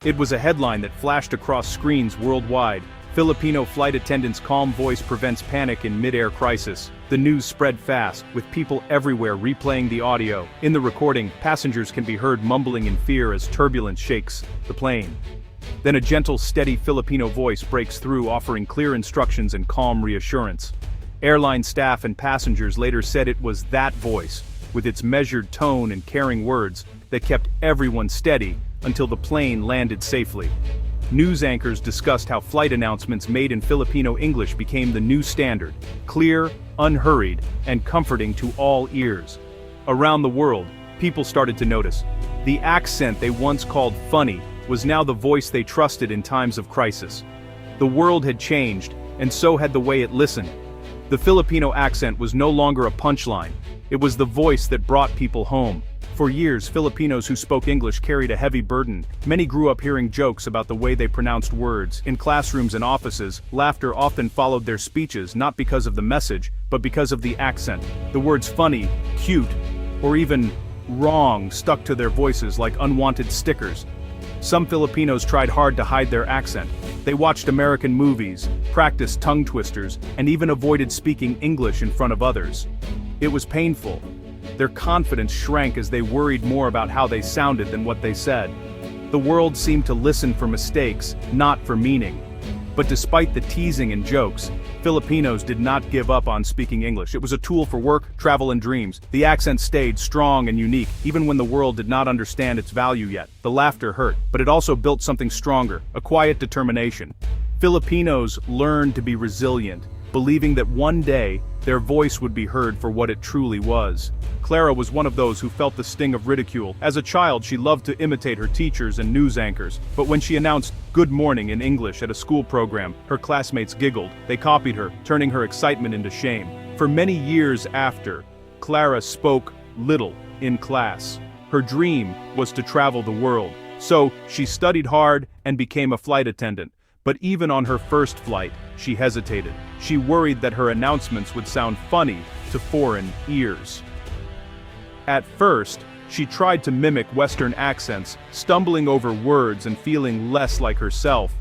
It was a headline that flashed across screens worldwide. Filipino flight attendants' calm voice prevents panic in mid-air crisis. The news spread fast, with people everywhere replaying the audio. In the recording, passengers can be heard mumbling in fear as turbulence shakes the plane. Then a gentle, steady Filipino voice breaks through, offering clear instructions and calm reassurance. Airline staff and passengers later said it was that voice, with its measured tone and caring words, that kept everyone steady until the plane landed safely. News anchors discussed how flight announcements made in Filipino English became the new standard, clear, unhurried, and comforting to all ears. Around the world, people started to notice. The accent they once called funny was now the voice they trusted in times of crisis. The world had changed, and so had the way it listened. The Filipino accent was no longer a punchline, it was the voice that brought people home. For years, Filipinos who spoke English carried a heavy burden. Many grew up hearing jokes about the way they pronounced words. In classrooms and offices, laughter often followed their speeches, not because of the message, but because of the accent. The words funny, cute, or even wrong stuck to their voices like unwanted stickers. Some Filipinos tried hard to hide their accent. They watched American movies, practiced tongue twisters, and even avoided speaking English in front of others. It was painful. Their confidence shrank as they worried more about how they sounded than what they said. The world seemed to listen for mistakes, not for meaning. But despite the teasing and jokes, Filipinos did not give up on speaking English. It was a tool for work, travel, and dreams. The accent stayed strong and unique, even when the world did not understand its value yet. The laughter hurt, but it also built something stronger, a quiet determination. Filipinos learned to be resilient, believing that one day, their voice would be heard for what it truly was. Clara was one of those who felt the sting of ridicule. As a child, she loved to imitate her teachers and news anchors, but when she announced "Good morning" in English at a school program, her classmates giggled. They copied her, turning her excitement into shame. For many years after, Clara spoke little in class. Her dream was to travel the world, so she studied hard and became a flight attendant. But even on her first flight, she hesitated. She worried that her announcements would sound funny to foreign ears. At first, she tried to mimic Western accents, stumbling over words and feeling less like herself.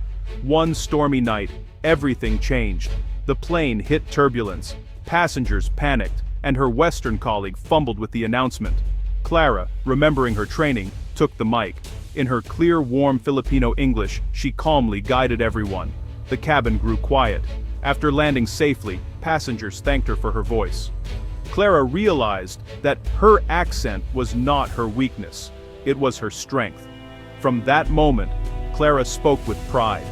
One stormy night, everything changed. The plane hit turbulence, passengers panicked, and her Western colleague fumbled with the announcement. Clara, remembering her training, took the mic. In her clear, warm Filipino English, she calmly guided everyone. The cabin grew quiet. After landing safely, passengers thanked her for her voice. Clara realized that her accent was not her weakness, it was her strength. From that moment, Clara spoke with pride.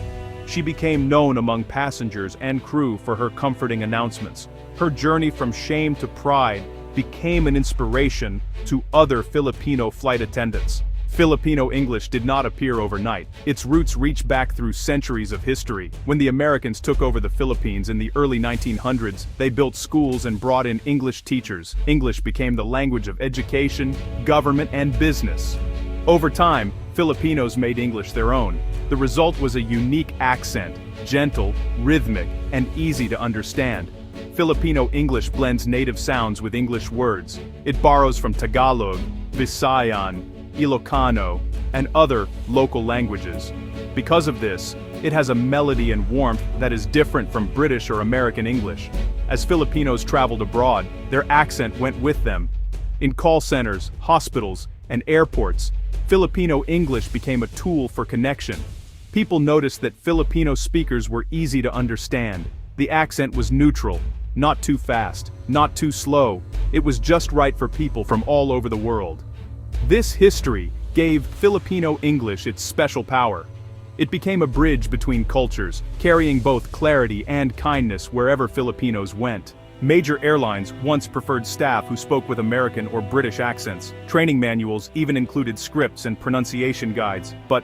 She became known among passengers and crew for her comforting announcements. Her journey from shame to pride became an inspiration to other Filipino flight attendants. Filipino English did not appear overnight. Its roots reach back through centuries of history. When the Americans took over the Philippines in the early 1900s, they built schools and brought in English teachers. English became the language of education, government, and business. Over time, Filipinos made English their own. The result was a unique accent, gentle, rhythmic, and easy to understand. Filipino English blends native sounds with English words. It borrows from Tagalog, Visayan, Ilocano, and other local languages. Because of this, it has a melody and warmth that is different from British or American English. As Filipinos traveled abroad, their accent went with them. In call centers, hospitals, and airports, Filipino English became a tool for connection. People noticed that Filipino speakers were easy to understand. The accent was neutral, not too fast, not too slow. It was just right for people from all over the world. This history gave Filipino English its special power. It became a bridge between cultures, carrying both clarity and kindness wherever Filipinos went. Major airlines once preferred staff who spoke with American or British accents. Training manuals even included scripts and pronunciation guides. But,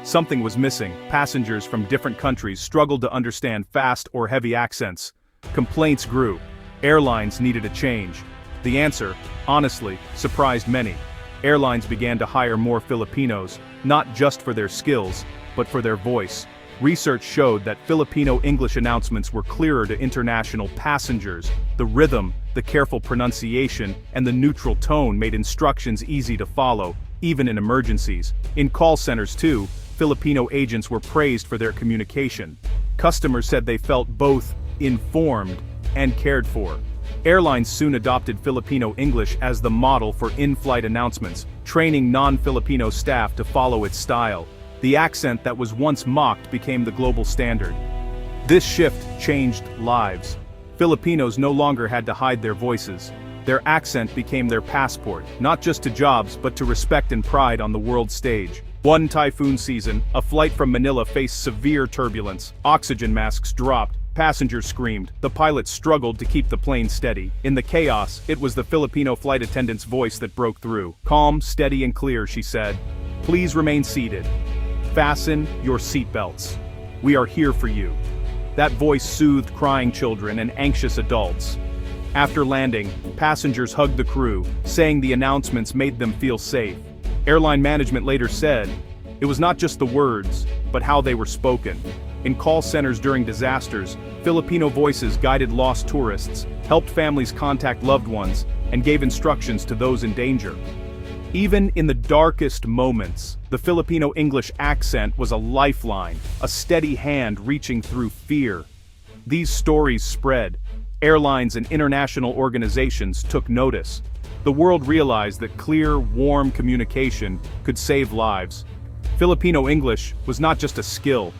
something was missing. Passengers from different countries struggled to understand fast or heavy accents. Complaints grew. Airlines needed a change. The answer, honestly, surprised many. Airlines began to hire more Filipinos, not just for their skills, but for their voice. Research showed that Filipino English announcements were clearer to international passengers. The rhythm, the careful pronunciation, and the neutral tone made instructions easy to follow, even in emergencies. In call centers too, Filipino agents were praised for their communication. Customers said they felt both informed and cared for. Airlines soon adopted Filipino English as the model for in-flight announcements, training non-Filipino staff to follow its style. The accent that was once mocked became the global standard. This shift changed lives. Filipinos no longer had to hide their voices. Their accent became their passport, not just to jobs but to respect and pride on the world stage. One typhoon season, a flight from Manila faced severe turbulence. Oxygen masks dropped. Passengers screamed. The pilots struggled to keep the plane steady. In the chaos, it was the Filipino flight attendant's voice that broke through. Calm, steady, and clear, she said. Please remain seated. Fasten your seatbelts. We are here for you. That voice soothed crying children and anxious adults. After landing, passengers hugged the crew, saying the announcements made them feel safe. Airline management later said, it was not just the words, but how they were spoken. In call centers during disasters, Filipino voices guided lost tourists, helped families contact loved ones, and gave instructions to those in danger. Even in the darkest moments, the Filipino English accent was a lifeline, a steady hand reaching through fear. These stories spread. Airlines and international organizations took notice. The world realized that clear, warm communication could save lives. Filipino English was not just a skill.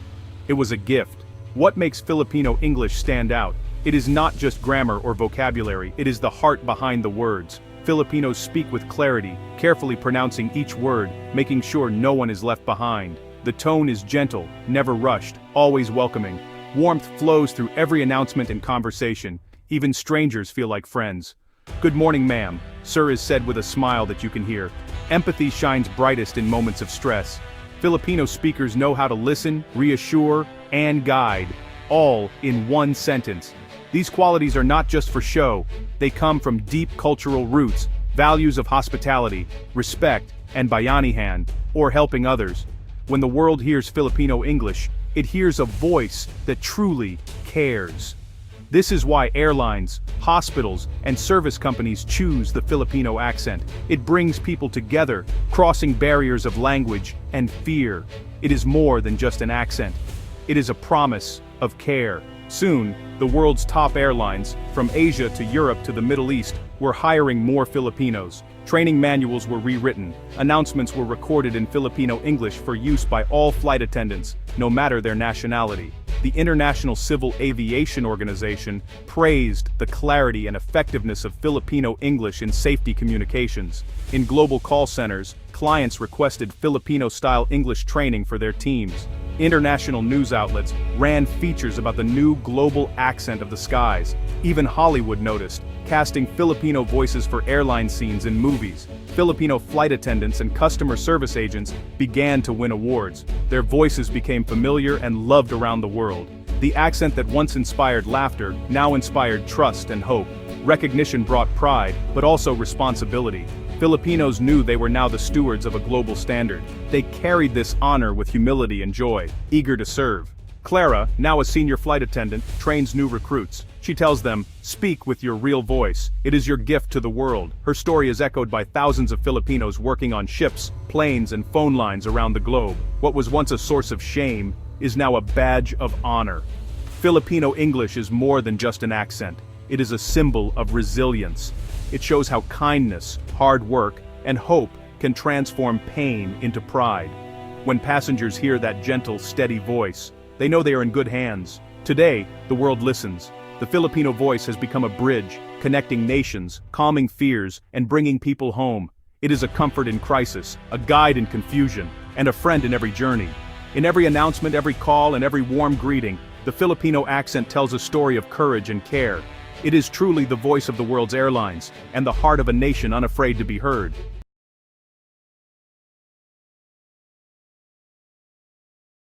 It was a gift. What makes Filipino English stand out? It is not just grammar or vocabulary, it is the heart behind the words. Filipinos speak with clarity, carefully pronouncing each word, making sure no one is left behind. The tone is gentle, never rushed, always welcoming. Warmth flows through every announcement and conversation. Even strangers feel like friends. Good morning, ma'am, sir is said with a smile that you can hear. Empathy shines brightest in moments of stress. Filipino speakers know how to listen, reassure, and guide, all in one sentence. These qualities are not just for show, they come from deep cultural roots, values of hospitality, respect, and bayanihan, or helping others. When the world hears Filipino English, it hears a voice that truly cares. This is why airlines, hospitals, and service companies choose the Filipino accent. It brings people together, crossing barriers of language and fear. It is more than just an accent. It is a promise of care. Soon, the world's top airlines, from Asia to Europe to the Middle East, were hiring more Filipinos. Training manuals were rewritten. Announcements were recorded in Filipino English for use by all flight attendants, no matter their nationality. The International Civil Aviation Organization praised the clarity and effectiveness of Filipino English in safety communications. In global call centers, clients requested Filipino-style English training for their teams. International news outlets ran features about the new global accent of the skies. Even Hollywood noticed, casting Filipino voices for airline scenes in movies. Filipino flight attendants and customer service agents began to win awards. Their voices became familiar and loved around the world. The accent that once inspired laughter now inspired trust and hope. Recognition brought pride, but also responsibility. Filipinos knew they were now the stewards of a global standard. They carried this honor with humility and joy, eager to serve. Clara, now a senior flight attendant, trains new recruits. She tells them, speak with your real voice. It is your gift to the world. Her story is echoed by thousands of Filipinos working on ships, planes, and phone lines around the globe. What was once a source of shame is now a badge of honor. Filipino English is more than just an accent. It is a symbol of resilience. It shows how kindness, hard work, and hope can transform pain into pride. When passengers hear that gentle, steady voice, they know they are in good hands. Today, the world listens. The Filipino voice has become a bridge, connecting nations, calming fears, and bringing people home. It is a comfort in crisis, a guide in confusion, and a friend in every journey. In every announcement, every call, and every warm greeting, the Filipino accent tells a story of courage and care. It is truly the voice of the world's airlines, and the heart of a nation unafraid to be heard.